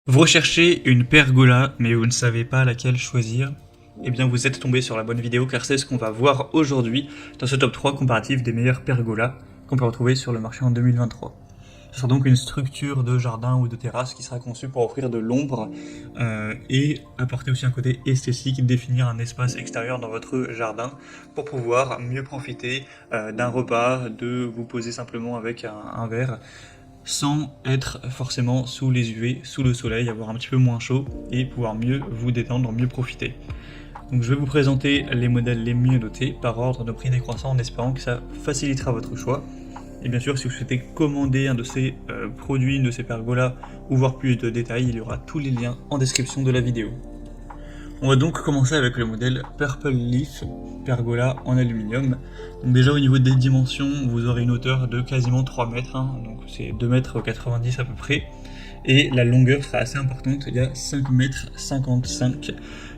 Vous recherchez une pergola, mais vous ne savez pas laquelle choisir? Eh bien, vous êtes tombé sur la bonne vidéo, car c'est ce qu'on va voir aujourd'hui dans ce top 3 comparatif des meilleures pergolas qu'on peut retrouver sur le marché en 2023. Ce sera donc une structure de jardin ou de terrasse qui sera conçue pour offrir de l'ombre et apporter aussi un côté esthétique, définir un espace extérieur dans votre jardin pour pouvoir mieux profiter d'un repas, de vous poser simplement avec un verre sans être forcément sous les UV, sous le soleil, avoir un petit peu moins chaud et pouvoir mieux vous détendre, mieux profiter. Donc je vais vous présenter les modèles les mieux notés par ordre de prix décroissant en espérant que ça facilitera votre choix. Et bien sûr, si vous souhaitez commander un de ces produits, une de ces pergolas ou voir plus de détails, il y aura tous les liens en description de la vidéo. On va donc commencer avec le modèle Purple Leaf Pergola en aluminium. Donc déjà au niveau des dimensions, vous aurez une hauteur de quasiment 3 mètres, donc c'est 2,90 m à peu près. Et la longueur sera assez importante, il y a 5,55 m.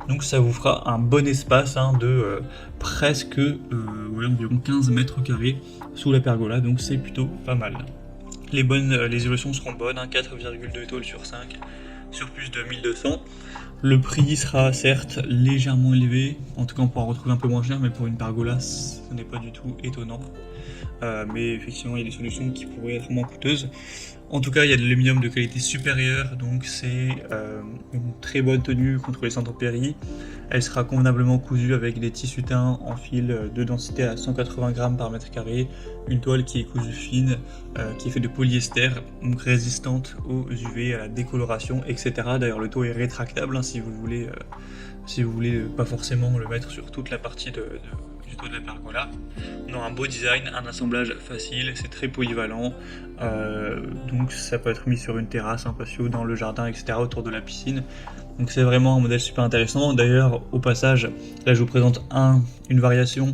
Donc ça vous fera un bon espace de presque environ 15 mètres carrés sous la pergola, donc c'est plutôt pas mal. Les isolations seront bonnes, 4,2 tôles sur 5, sur plus de 1200. Le prix sera certes légèrement élevé, en tout cas on pourra en retrouver un peu moins cher, mais pour une pergola ce n'est pas du tout étonnant. Mais effectivement il y a des solutions qui pourraient être moins coûteuses. En tout cas il y a de l'aluminium de qualité supérieure, donc c'est une très bonne tenue contre les intempéries. Elle sera convenablement cousue avec des tissus teints en fil de densité à 180 grammes par mètre carré, une toile qui est cousue fine, qui est faite de polyester, donc résistante aux UV, à la décoloration, etc. D'ailleurs le taux est rétractable si vous voulez pas forcément le mettre sur toute la partie du dos de la pergola. On aura un beau design, un assemblage facile, c'est très polyvalent, donc ça peut être mis sur une terrasse, un patio, dans le jardin, etc. autour de la piscine. Donc c'est vraiment un modèle super intéressant. D'ailleurs au passage, là je vous présente une variation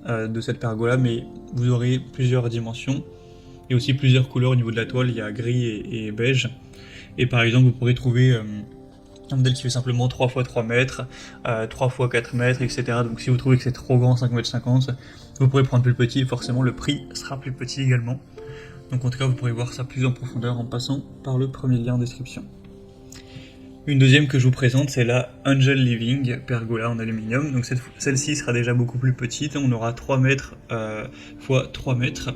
de cette pergola, mais vous aurez plusieurs dimensions et aussi plusieurs couleurs au niveau de la toile, il y a gris et beige. Et par exemple vous pourrez trouver un modèle qui fait simplement 3 x 3 mètres, 3 x 4 mètres, etc. Donc si vous trouvez que c'est trop grand, 5,50 m, vous pourrez prendre plus petit et forcément le prix sera plus petit également. Donc en tout cas vous pourrez voir ça plus en profondeur en passant par le premier lien en description. Une deuxième que je vous présente, c'est la Angel Living Pergola en aluminium. Donc celle-ci sera déjà beaucoup plus petite, on aura 3 mètres x 3 mètres.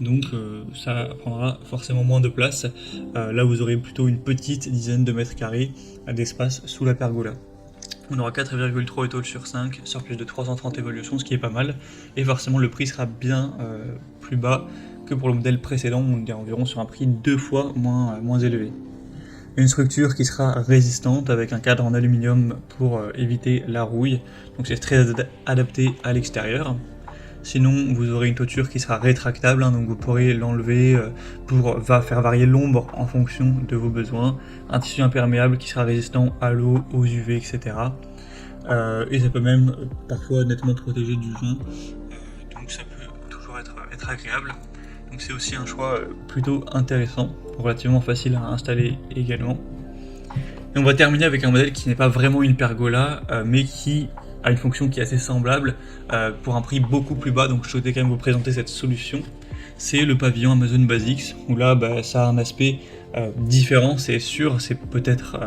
Donc ça prendra forcément moins de place. Là vous aurez plutôt une petite dizaine de mètres carrés d'espace sous la pergola. On aura 4,3 étoiles sur 5 sur plus de 330 évolutions, ce qui est pas mal. Et forcément le prix sera bien plus bas que pour le modèle précédent, on est environ sur un prix 2 fois moins élevé. Une structure qui sera résistante avec un cadre en aluminium pour éviter la rouille, donc c'est très adapté à l'extérieur. Sinon vous aurez une toiture qui sera rétractable, donc vous pourrez l'enlever pour faire varier l'ombre en fonction de vos besoins. Un tissu imperméable qui sera résistant à l'eau, aux UV, etc. Et ça peut même parfois nettement protéger du vent, donc ça peut toujours être agréable. Donc c'est aussi un choix plutôt intéressant, relativement facile à installer également. Et on va terminer avec un modèle qui n'est pas vraiment une pergola, mais qui a une fonction qui est assez semblable, pour un prix beaucoup plus bas, donc je souhaitais quand même vous présenter cette solution. C'est le pavillon Amazon Basics, où là ça a un aspect différent, c'est sûr, c'est peut-être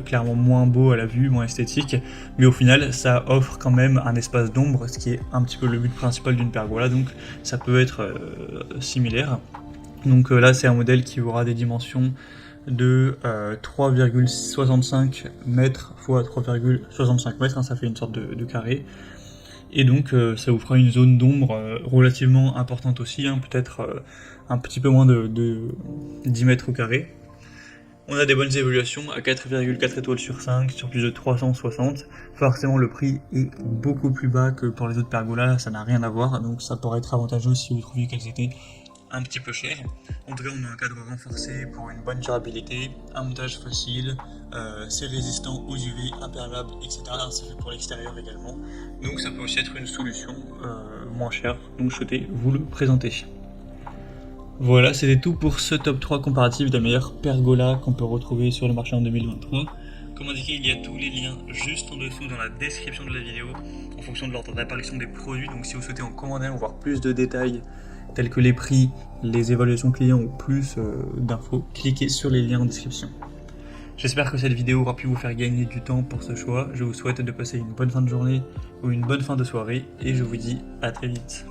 clairement moins beau à la vue, moins esthétique, mais au final ça offre quand même un espace d'ombre, ce qui est un petit peu le but principal d'une pergola, donc ça peut être similaire. Donc là c'est un modèle qui aura des dimensions de 3,65 mètres x 3,65 mètres, ça fait une sorte de carré. Et donc ça vous fera une zone d'ombre relativement importante aussi, peut-être un petit peu moins de 10 mètres au carré. On a des bonnes évaluations à 4,4 étoiles sur 5 sur plus de 360. Forcément le prix est beaucoup plus bas que pour les autres pergolas, ça n'a rien à voir, donc ça pourrait être avantageux si vous trouviez qu'elles étaient un petit peu chères. En tout cas on a un cadre renforcé pour une bonne durabilité, un montage facile, c'est résistant aux UV, imperméable, etc. C'est fait pour l'extérieur également, donc ça peut aussi être une solution moins chère, donc je souhaitais vous le présenter. Voilà, c'était tout pour ce top 3 comparatif des meilleures pergolas qu'on peut retrouver sur le marché en 2023. Comme indiqué, il y a tous les liens juste en dessous dans la description de la vidéo en fonction de l'ordre d'apparition des produits, donc si vous souhaitez en commander ou voir plus de détails tels que les prix, les évaluations clients ou plus d'infos, cliquez sur les liens en description. J'espère que cette vidéo aura pu vous faire gagner du temps pour ce choix. Je vous souhaite de passer une bonne fin de journée ou une bonne fin de soirée et je vous dis à très vite.